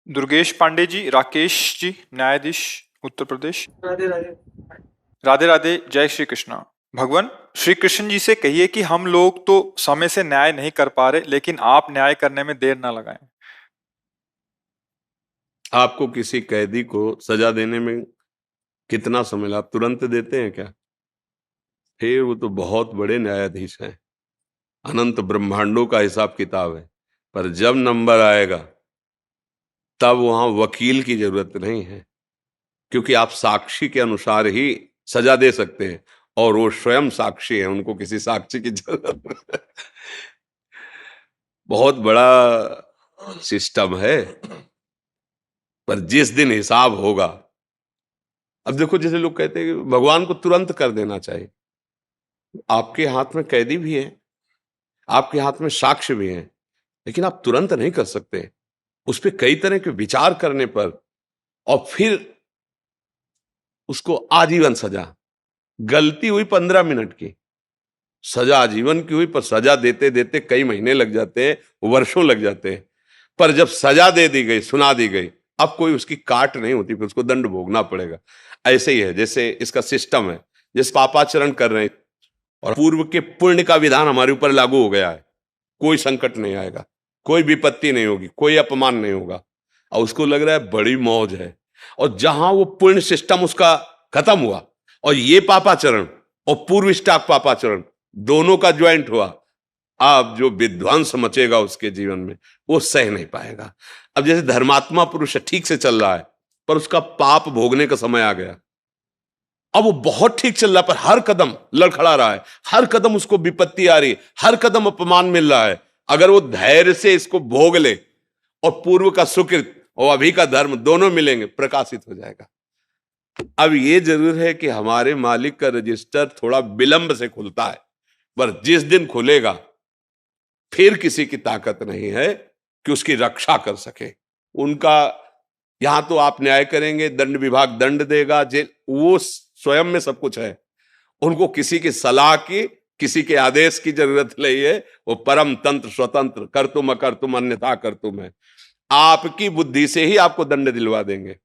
दुर्गेश पांडे जी, राकेश जी, न्यायाधीश, उत्तर प्रदेश। राधे राधे। राधे राधे, जय श्री कृष्णा। भगवान श्री कृष्ण जी से कहिए कि हम लोग तो समय से न्याय नहीं कर पा रहे, लेकिन आप न्याय करने में देर ना लगाएं। आपको किसी कैदी को सजा देने में कितना समय लगा? आप तुरंत देते हैं क्या? फिर वो तो बहुत बड़े न्यायाधीश हैं, अनंत ब्रह्मांडों का हिसाब किताब है। पर जब नंबर आएगा तब वहां वकील की जरूरत नहीं है, क्योंकि आप साक्षी के अनुसार ही सजा दे सकते हैं, और वो स्वयं साक्षी है, उनको किसी साक्षी की जरूरत नहीं। बहुत बड़ा सिस्टम है। पर जिस दिन हिसाब होगा, अब देखो, जैसे लोग कहते हैं कि भगवान को तुरंत कर देना चाहिए। आपके हाथ में कैदी भी है, आपके हाथ में साक्ष्य भी है, लेकिन आप तुरंत नहीं कर सकते। उस पर कई तरह के विचार करने पर, और फिर उसको आजीवन सजा। गलती हुई 15 मिनट की, सजा आजीवन की हुई, पर सजा देते देते कई महीने लग जाते हैं, वर्षों लग जाते हैं। पर जब सजा दे दी गई, सुना दी गई, अब कोई उसकी काट नहीं होती, फिर उसको दंड भोगना पड़ेगा। ऐसे ही है, जैसे इसका सिस्टम है। जिस पापाचरण कर रहे हैं और पूर्व के पुण्य का विधान हमारे ऊपर लागू हो गया है, कोई संकट नहीं आएगा, कोई विपत्ति नहीं होगी, कोई अपमान नहीं होगा, और उसको लग रहा है बड़ी मौज है। और जहां वो पुण्य सिस्टम उसका खत्म हुआ और ये पापाचरण और पूर्व स्टाक पापाचरण दोनों का ज्वाइंट हुआ, अब जो विध्वंस मचेगा उसके जीवन में, वो सह नहीं पाएगा। अब जैसे धर्मात्मा पुरुष ठीक से चल रहा है, पर उसका पाप भोगने का समय आ गया। अब वो बहुत ठीक चल रहा है, पर हर कदम लड़खड़ा रहा है, हर कदम उसको विपत्ति आ रही है, हर कदम अपमान मिल रहा है। अगर वो धैर्य से इसको भोग ले और पूर्व का सुकृत और अभी का धर्म दोनों मिलेंगे, प्रकाशित हो जाएगा। अब ये जरूर है कि हमारे मालिक का रजिस्टर थोड़ा विलंब से खुलता है, पर जिस दिन खुलेगा फिर किसी की ताकत नहीं है कि उसकी रक्षा कर सके। उनका यहां तो आप न्याय करेंगे, दंड विभाग दंड देगा, जेल, वो स्वयं में सब कुछ है। उनको किसी की सलाह की, किसी के आदेश की जरूरत नहीं है। वो परम तंत्र स्वतंत्र, कर तुम अकर तुम अन्यथा कर तुम है। आपकी बुद्धि से ही आपको दंड दिलवा देंगे।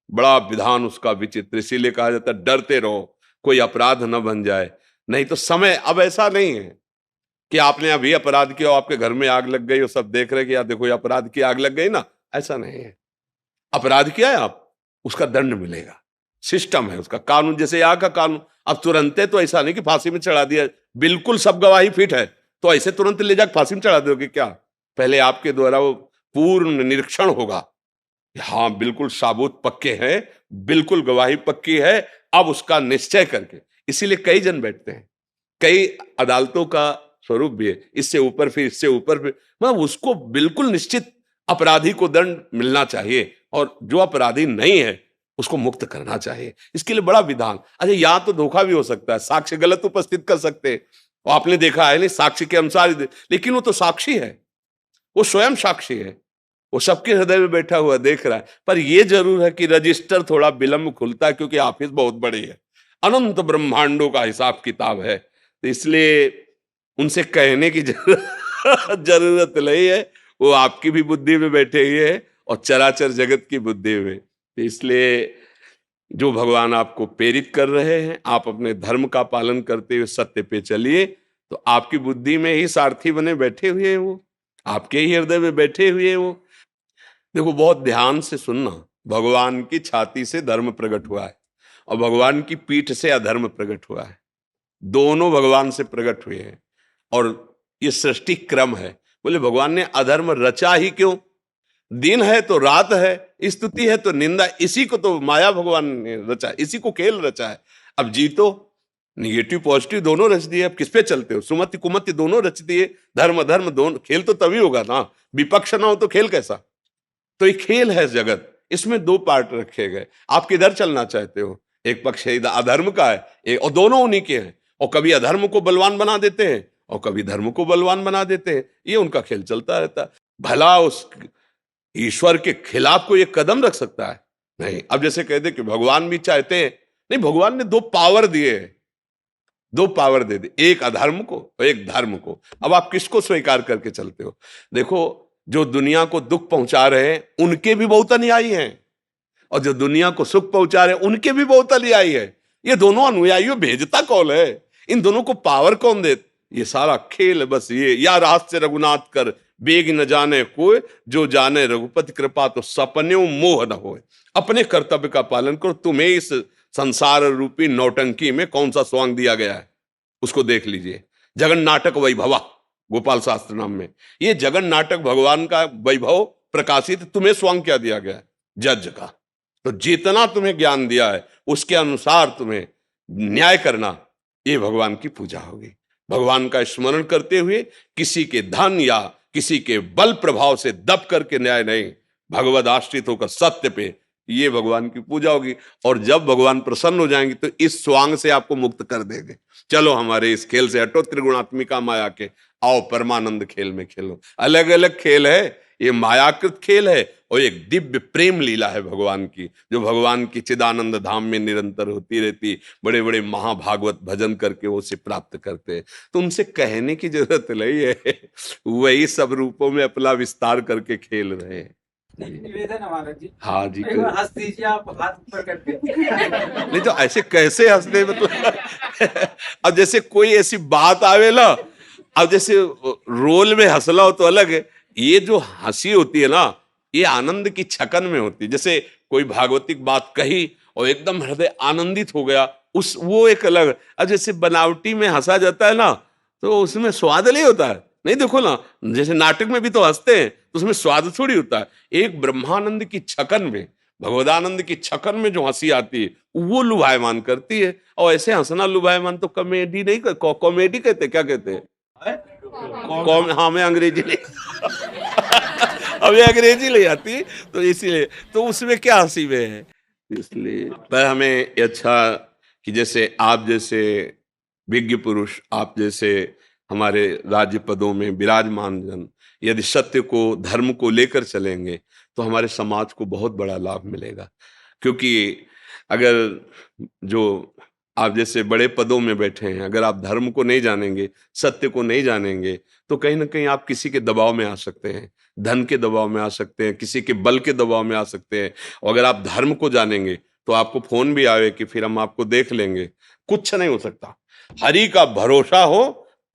बड़ा विधान उसका विचित्र, इसीलिए कहा जाता है डरते रहो कोई अपराध न बन जाए। नहीं तो समय अब ऐसा नहीं है कि आपने अभी अपराध किया और आपके घर में आग लग गई और सब देख रहे कि यार देखो ये अपराध की आग लग गई ना, ऐसा नहीं है। अपराध किया है आप, उसका दंड मिलेगा। सिस्टम है उसका, कानून जैसे यहाँ का कानून। अब तुरंत तो ऐसा नहीं कि फांसी में चढ़ा दिया, बिल्कुल सब गवाही फिट है तो ऐसे तुरंत ले जाकर फांसी में चढ़ा दोगे क्या? पहले आपके द्वारा वो पूर्ण निरीक्षण होगा, हाँ बिल्कुल साबूत पक्के हैं, बिल्कुल गवाही पक्की है, अब उसका निश्चय करके। इसीलिए कई जन बैठते हैं, कई अदालतों का स्वरूप भी है, इससे ऊपर फिर इससे ऊपर फिर, मतलब उसको बिल्कुल निश्चित अपराधी को दंड मिलना चाहिए, और जो अपराधी नहीं है उसको मुक्त करना चाहिए। इसके लिए बड़ा विधान। अच्छा, यहां तो धोखा भी हो सकता है, साक्ष्य गलत उपस्थित कर सकते हैं, और आपने देखा है नहीं साक्ष्य के अनुसार ही लेकिन वो तो साक्षी है, वो स्वयं साक्षी है, वो सबके हृदय में बैठा हुआ देख रहा है। पर यह जरूर है कि रजिस्टर थोड़ा विलंब खुलता है, क्योंकि ऑफिस बहुत बड़ी है, अनंत ब्रह्मांडों का हिसाब किताब है। तो इसलिए उनसे कहने की जरूरत नहीं है, वो आपकी भी बुद्धि में बैठे हुए है और चराचर जगत की बुद्धि में। तो इसलिए जो भगवान आपको प्रेरित कर रहे हैं, आप अपने धर्म का पालन करते हुए सत्य पे चलिए, तो आपकी बुद्धि में ही सारथी बने बैठे हुए हैं, वो आपके ही हृदय में बैठे हुए हैं वो। देखो, बहुत ध्यान से सुनना, भगवान की छाती से धर्म प्रकट हुआ है और भगवान की पीठ से अधर्म प्रकट हुआ है। दोनों भगवान से प्रकट हुए हैं, और ये सृष्टि क्रम है। बोले भगवान ने अधर्म रचा ही क्यों? दिन है तो रात है, स्तुति है तो निंदा, इसी को तो माया भगवान ने रचा, इसी को खेल रचा है। अब जीतो, निगेटिव पॉजिटिव दोनों रच दिए, अब किस पे चलते हो? सुमति कुमति दोनों रच दिए, धर्म अधर्म दोनों। खेल तो तभी होगा ना, विपक्ष ना हो तो खेल कैसा? तो ये खेल है जगत, इसमें दो पार्ट रखे गए। आप किधर चलना चाहते हो? एक पक्ष अधर्म का है, और दोनों उन्हीं के हैं, और कभी अधर्म को बलवान बना देते हैं और कभी धर्म को बलवान बना देते हैं। ये उनका खेल चलता रहता है। भला उस ईश्वर के खिलाफ कोई एक कदम रख सकता है? नहीं। अब जैसे कहते कि भगवान भी चाहते हैं, नहीं, भगवान ने दो पावर दिए, दो पावर दे दी, एक अधर्म को और एक धर्म को। अब आप किसको स्वीकार करके चलते हो? देखो, जो दुनिया को दुख पहुंचा रहे हैं उनके भी बहुत अनुयायी हैं, और जो दुनिया को सुख पहुंचा रहे हैं उनके भी बहुत अनुयायी है। ये दोनों अनुयायियों भेजता कौन है? इन दोनों को पावर कौन दे? ये सारा खेल बस ये, या रहस्य रघुनाथ कर बेग न जाने कोई, जो जाने रघुपति कृपा तो सपने मोह न होए। अपने कर्तव्य का पालन करो। तुम्हें इस संसार रूपी नौटंकी में कौन सा स्वांग दिया गया है उसको देख लीजिए। जगन नाटक वैभवा, गोपाल शास्त्र नाम में ये जगन नाटक भगवान का वैभव प्रकाशित, तुम्हें स्वांग क्या दिया गया है? जज का। तो जितना तुम्हें ज्ञान दिया है उसके अनुसार तुम्हें न्याय करना, ये भगवान की पूजा होगी। भगवान का स्मरण करते हुए किसी के धन या किसी के बल प्रभाव से दब करके न्याय नहीं, भगवद आश्रित होकर सत्य पे, ये भगवान की पूजा होगी। और जब भगवान प्रसन्न हो जाएंगे तो इस स्वांग से आपको मुक्त कर देंगे। चलो हमारे इस खेल से हटो, त्रिगुणात्मिका माया के, आओ परमानंद खेल में खेलो। अलग अलग खेल है, ये मायाकृत खेल है और एक दिव्य प्रेम लीला है भगवान की, जो भगवान की चिदानंद धाम में निरंतर होती रहती। बड़े बड़े महाभागवत भजन करके वो उसे प्राप्त करते हैं। तो उनसे कहने की जरूरत नहीं है, वही सब रूपों में अपना विस्तार करके खेल रहे हैं। निवेदन है महाराज जी। हाँ जी, एक बार हंस दीजिए आप, हाथ ऊपर करके। नहीं तो ऐसे कैसे हंसने में तो अब जैसे कोई ऐसी बात आवे ना, अब जैसे रोल में हंसला हो तो अलग है, ये जो हंसी होती है ना, ये आनंद की छकन में होती है। जैसे कोई भागवतिक बात कही और एकदम हृदय आनंदित हो गया, उस वो एक अलग। अब जैसे बनावटी में हंसा जाता है ना, तो उसमें स्वाद नहीं होता है। नहीं देखो ना, जैसे नाटक में भी तो हंसते हैं तो उसमें स्वाद थोड़ी होता है। एक ब्रह्मानंद की छकन में, भगवदानंद की छकन में जो हंसी आती है वो लुभायमान करती है। और ऐसे हंसना लुभायमान तो कॉमेडी नहीं, कॉमेडी कहते, क्या कहते हैं? हाँ, मैं अंग्रेजी नहीं अभी अंग्रेजी ले आती, तो इसीलिए तो उसमें क्या हंसी में है। इसलिए पर हमें अच्छा कि जैसे आप जैसे विज्ञ पुरुष, आप जैसे हमारे राज्य पदों में विराजमान जन यदि सत्य को, धर्म को लेकर चलेंगे तो हमारे समाज को बहुत बड़ा लाभ मिलेगा। क्योंकि अगर जो आप जैसे बड़े पदों में बैठे हैं, अगर आप धर्म को नहीं जानेंगे, सत्य को नहीं जानेंगे, तो कहीं ना कहीं आप किसी के दबाव में आ सकते हैं, धन के दबाव में आ सकते हैं, किसी के बल के दबाव में आ सकते हैं। और अगर आप धर्म को जानेंगे तो आपको फोन भी आवे कि फिर हम आपको देख लेंगे, कुछ नहीं हो सकता। हरि का भरोसा हो,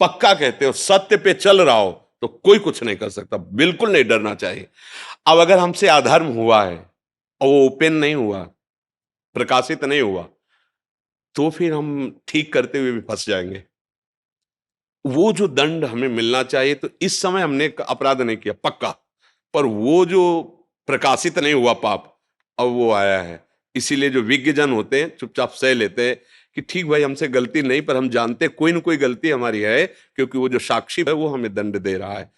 पक्का कहते हो, सत्य पे चल रहा हो तो कोई कुछ नहीं कर सकता। बिल्कुल नहीं डरना चाहिए। अब अगर हमसे अधर्म हुआ है और वो ओपन नहीं हुआ, प्रकाशित नहीं हुआ, तो फिर हम ठीक करते हुए भी फंस जाएंगे। वो जो दंड हमें मिलना चाहिए, तो इस समय हमने अपराध नहीं किया पक्का, पर वो जो प्रकाशित नहीं हुआ पाप, अब वो आया है। इसीलिए जो विज्ञ जन होते हैं चुपचाप सह लेते हैं कि ठीक भाई, हमसे गलती नहीं, पर हम जानते कोई ना कोई गलती हमारी है, क्योंकि वो जो साक्षी है वो हमें दंड दे रहा है।